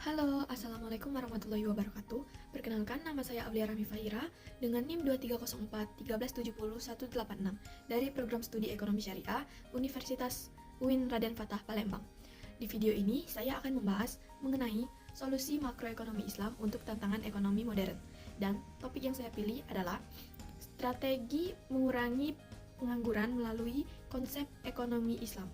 Halo, Assalamualaikum warahmatullahi wabarakatuh. Perkenalkan, nama saya Aulia Rami Fahira dengan NIM 2304 1370 186 dari Program Studi Ekonomi Syariah Universitas UIN Raden Fatah Palembang. Di video ini, saya akan membahas mengenai solusi makroekonomi Islam untuk tantangan ekonomi modern. Dan topik yang saya pilih adalah strategi mengurangi pengangguran melalui konsep ekonomi Islam.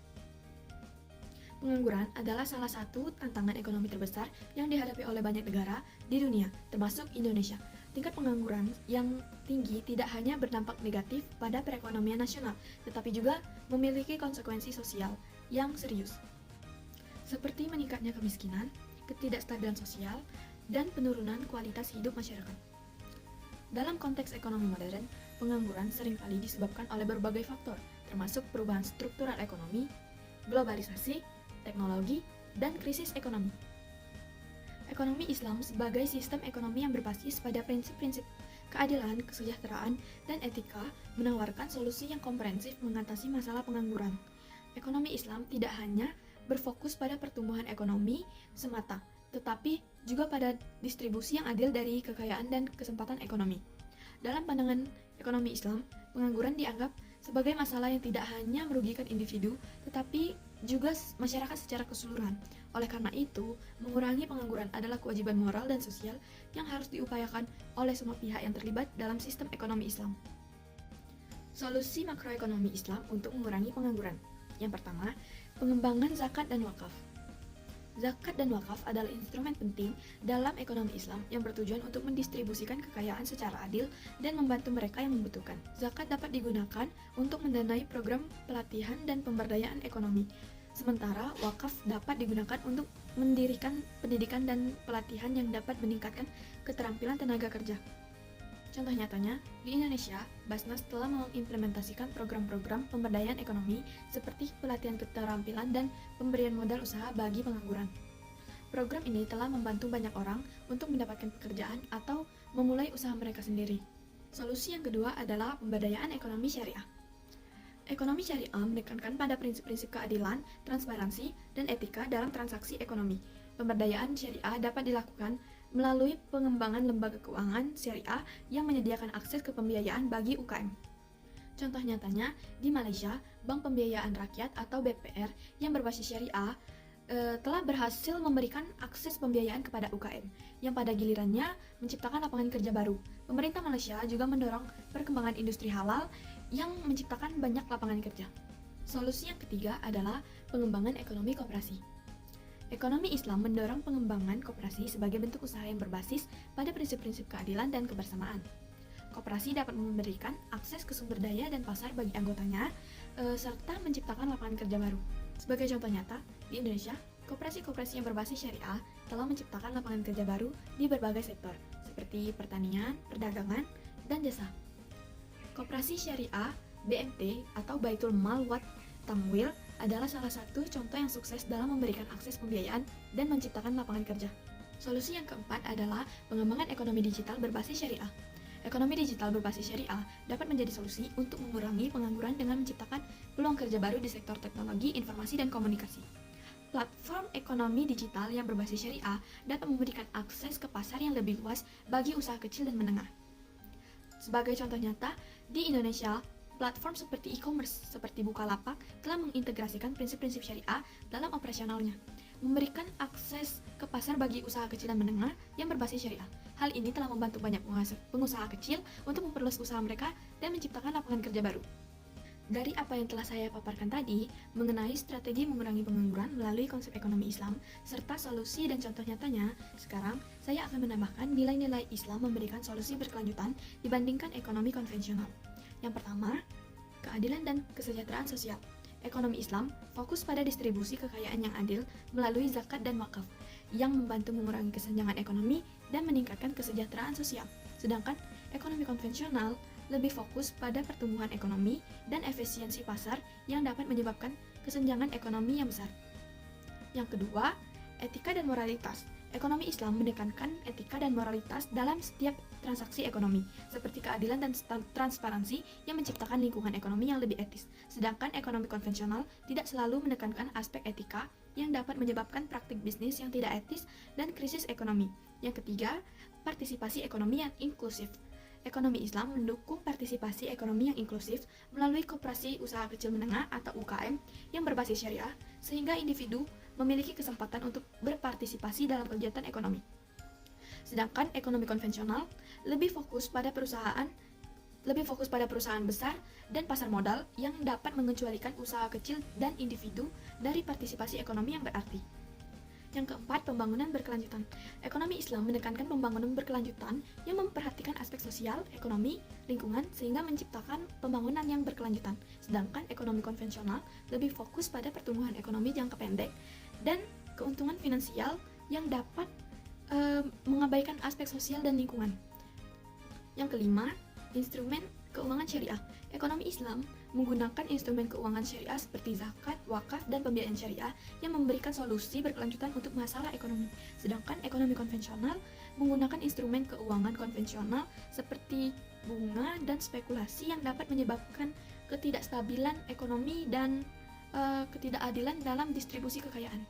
Pengangguran adalah salah satu tantangan ekonomi terbesar yang dihadapi oleh banyak negara di dunia, termasuk Indonesia. Tingkat pengangguran yang tinggi tidak hanya berdampak negatif pada perekonomian nasional, tetapi juga memiliki konsekuensi sosial yang serius, seperti meningkatnya kemiskinan, ketidakstabilan sosial, dan penurunan kualitas hidup masyarakat. Dalam konteks ekonomi modern, pengangguran seringkali disebabkan oleh berbagai faktor, termasuk perubahan struktural ekonomi, globalisasi, teknologi, dan krisis ekonomi. Ekonomi Islam sebagai sistem ekonomi yang berbasis pada prinsip-prinsip keadilan, kesejahteraan, dan etika menawarkan solusi yang komprehensif mengatasi masalah pengangguran. Ekonomi Islam tidak hanya berfokus pada pertumbuhan ekonomi semata, tetapi juga pada distribusi yang adil dari kekayaan dan kesempatan ekonomi. Dalam pandangan ekonomi Islam, pengangguran dianggap sebagai masalah yang tidak hanya merugikan individu, tetapi juga masyarakat secara keseluruhan. Oleh karena itu, mengurangi pengangguran adalah kewajiban moral dan sosial yang harus diupayakan oleh semua pihak yang terlibat dalam sistem ekonomi Islam. Solusi makroekonomi Islam untuk mengurangi pengangguran. Yang pertama, pengembangan zakat dan wakaf. Zakat dan wakaf adalah instrumen penting dalam ekonomi Islam yang bertujuan untuk mendistribusikan kekayaan secara adil dan membantu mereka yang membutuhkan. Zakat dapat digunakan untuk mendanai program pelatihan dan pemberdayaan ekonomi, sementara wakaf dapat digunakan untuk mendirikan pendidikan dan pelatihan yang dapat meningkatkan keterampilan tenaga kerja. Contoh nyatanya, di Indonesia, Basnas telah mengimplementasikan program-program pemberdayaan ekonomi seperti pelatihan keterampilan dan pemberian modal usaha bagi pengangguran. Program ini telah membantu banyak orang untuk mendapatkan pekerjaan atau memulai usaha mereka sendiri. Solusi yang kedua adalah pemberdayaan ekonomi syariah. Ekonomi syariah menekankan pada prinsip-prinsip keadilan, transparansi, dan etika dalam transaksi ekonomi. Pemberdayaan syariah dapat dilakukan melalui pengembangan lembaga keuangan syariah yang menyediakan akses ke pembiayaan bagi UKM. Contoh nyatanya, di Malaysia, Bank Pembiayaan Rakyat atau BPR yang berbasis syariah telah berhasil memberikan akses pembiayaan kepada UKM, yang pada gilirannya menciptakan lapangan kerja baru. Pemerintah Malaysia juga mendorong perkembangan industri halal yang menciptakan banyak lapangan kerja. Solusi yang ketiga adalah pengembangan ekonomi koperasi. Ekonomi Islam mendorong pengembangan koperasi sebagai bentuk usaha yang berbasis pada prinsip-prinsip keadilan dan kebersamaan. Koperasi dapat memberikan akses ke sumber daya dan pasar bagi anggotanya, serta menciptakan lapangan kerja baru. Sebagai contoh nyata, di Indonesia, koperasi-koperasi yang berbasis syariah telah menciptakan lapangan kerja baru di berbagai sektor, seperti pertanian, perdagangan, dan jasa. Koperasi syariah BMT atau Baitul Mal Wat Tamwil adalah salah satu contoh yang sukses dalam memberikan akses pembiayaan dan menciptakan lapangan kerja. Solusi yang keempat adalah pengembangan ekonomi digital berbasis syariah. Ekonomi digital berbasis syariah dapat menjadi solusi untuk mengurangi pengangguran dengan menciptakan peluang kerja baru di sektor teknologi, informasi, dan komunikasi. Platform ekonomi digital yang berbasis syariah dapat memberikan akses ke pasar yang lebih luas bagi usaha kecil dan menengah. Sebagai contoh nyata, di Indonesia, platform seperti e-commerce seperti Bukalapak telah mengintegrasikan prinsip-prinsip syariah dalam operasionalnya, memberikan akses ke pasar bagi usaha kecil dan menengah yang berbasis syariah. Hal ini telah membantu banyak pengusaha kecil untuk memperluas usaha mereka dan menciptakan lapangan kerja baru. Dari apa yang telah saya paparkan tadi mengenai strategi mengurangi pengangguran melalui konsep ekonomi Islam serta solusi dan contoh nyatanya, sekarang saya akan menambahkan nilai-nilai Islam memberikan solusi berkelanjutan dibandingkan ekonomi konvensional. Yang pertama, keadilan dan kesejahteraan sosial. Ekonomi Islam fokus pada distribusi kekayaan yang adil melalui zakat dan wakaf, yang membantu mengurangi kesenjangan ekonomi dan meningkatkan kesejahteraan sosial. Sedangkan ekonomi konvensional lebih fokus pada pertumbuhan ekonomi dan efisiensi pasar yang dapat menyebabkan kesenjangan ekonomi yang besar. Yang kedua, etika dan moralitas. Ekonomi Islam menekankan etika dan moralitas dalam setiap transaksi ekonomi, seperti keadilan dan transparansi yang menciptakan lingkungan ekonomi yang lebih etis. Sedangkan ekonomi konvensional tidak selalu menekankan aspek etika yang dapat menyebabkan praktik bisnis yang tidak etis dan krisis ekonomi. Yang ketiga, partisipasi ekonomi yang inklusif. Ekonomi Islam mendukung partisipasi ekonomi yang inklusif melalui koperasi usaha kecil menengah atau UKM yang berbasis syariah, sehingga individu memiliki kesempatan untuk berpartisipasi dalam kegiatan ekonomi. Sedangkan ekonomi konvensional lebih fokus pada perusahaan besar dan pasar modal yang dapat mengecualikan usaha kecil dan individu dari partisipasi ekonomi yang berarti. Yang keempat, pembangunan berkelanjutan. Ekonomi Islam menekankan pembangunan berkelanjutan yang memperhatikan aspek sosial, ekonomi, lingkungan, sehingga menciptakan pembangunan yang berkelanjutan. Sedangkan ekonomi konvensional lebih fokus pada pertumbuhan ekonomi jangka pendek dan keuntungan finansial yang dapat mengabaikan aspek sosial dan lingkungan. Yang kelima, instrumen keuangan syariah. Ekonomi Islam menggunakan instrumen keuangan syariah seperti zakat, wakaf, dan pembiayaan syariah yang memberikan solusi berkelanjutan untuk masalah ekonomi. Sedangkan ekonomi konvensional menggunakan instrumen keuangan konvensional seperti bunga dan spekulasi yang dapat menyebabkan ketidakstabilan ekonomi dan ketidakadilan dalam distribusi kekayaan.